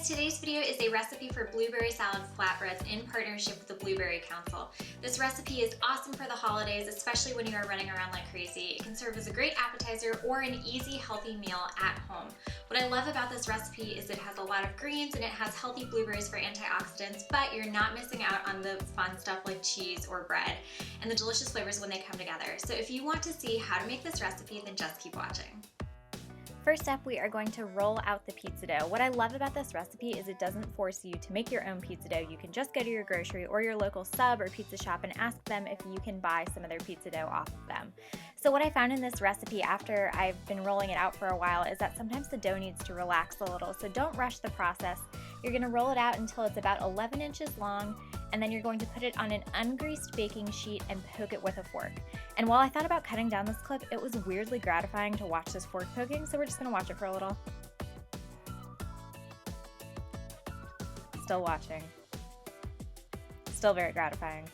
guys, today's video is a recipe for blueberry salad flatbreads in partnership with the Blueberry Council. This recipe is awesome for the holidays, especially when you are running around like crazy. It can serve as a great appetizer or an easy, healthy meal at home. What I love about this recipe is it has a lot of greens and it has healthy blueberries for antioxidants, but you're not missing out on the fun stuff like cheese or bread and the delicious flavors when they come together. So if you want to see how to make this recipe, then just keep watching. First up, we are going to roll out the pizza dough. What I love about this recipe is it doesn't force you to make your own pizza dough. You can just go to your grocery or your local sub or pizza shop and ask them if you can buy some of their pizza dough off of them. So what I found in this recipe after I've been rolling it out for a while is that sometimes the dough needs to relax a little, so don't rush the process. You're going to roll it out until it's about 11 inches long, and then you're going to put it on an ungreased baking sheet and poke it with a fork. And while I thought about cutting down this clip, it was weirdly gratifying to watch this fork poking, so we're just going to watch it for a little. Still watching. Still very gratifying.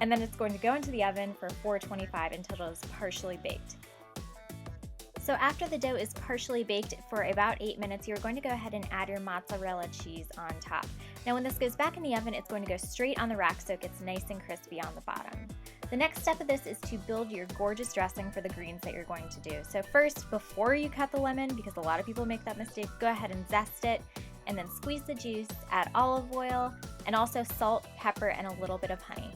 And then it's going to go into the oven for 425 until it is partially baked. So after the dough is partially baked for about 8 minutes, you're going to go ahead and add your mozzarella cheese on top. Now when this goes back in the oven, it's going to go straight on the rack so it gets nice and crispy on the bottom. The next step of this is to build your gorgeous dressing for the greens that you're going to do. So first, before you cut the lemon, because a lot of people make that mistake, go ahead and zest it, and then squeeze the juice, add olive oil, and also salt, pepper, and a little bit of honey.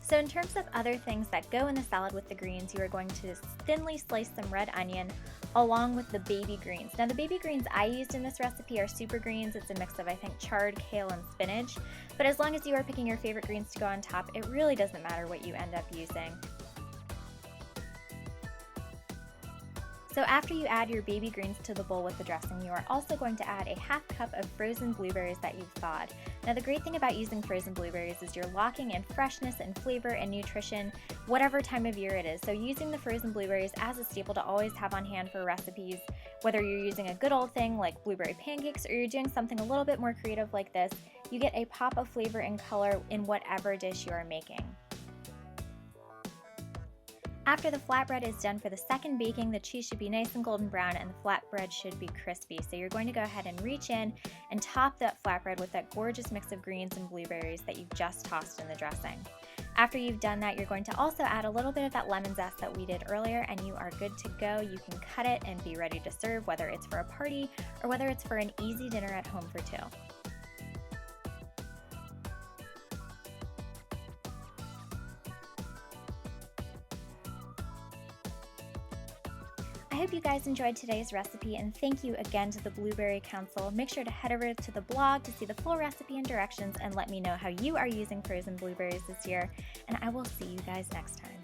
So in terms of other things that go in the salad with the greens, you are going to thinly slice some red onion along with the baby greens. Now the baby greens I used in this recipe are super greens. It's a mix of, I think, chard, kale, and spinach. But as long as you are picking your favorite greens to go on top, it really doesn't matter what you end up using. So after you add your baby greens to the bowl with the dressing, you are also going to add a half cup of frozen blueberries that you've thawed. Now the great thing about using frozen blueberries is you're locking in freshness and flavor and nutrition whatever time of year it is. So using the frozen blueberries as a staple to always have on hand for recipes, whether you're using a good old thing like blueberry pancakes or you're doing something a little bit more creative like this, you get a pop of flavor and color in whatever dish you are making. After the flatbread is done for the second baking, the cheese should be nice and golden brown and the flatbread should be crispy. So you're going to go ahead and reach in and top that flatbread with that gorgeous mix of greens and blueberries that you've just tossed in the dressing. After you've done that, you're going to also add a little bit of that lemon zest that we did earlier and you are good to go. You can cut it and be ready to serve, whether it's for a party or whether it's for an easy dinner at home for two. I hope you guys enjoyed today's recipe and thank you again to the Blueberry Council. Make sure to head over to the blog to see the full recipe and directions and let me know how you are using frozen blueberries this year, and I will see you guys next time.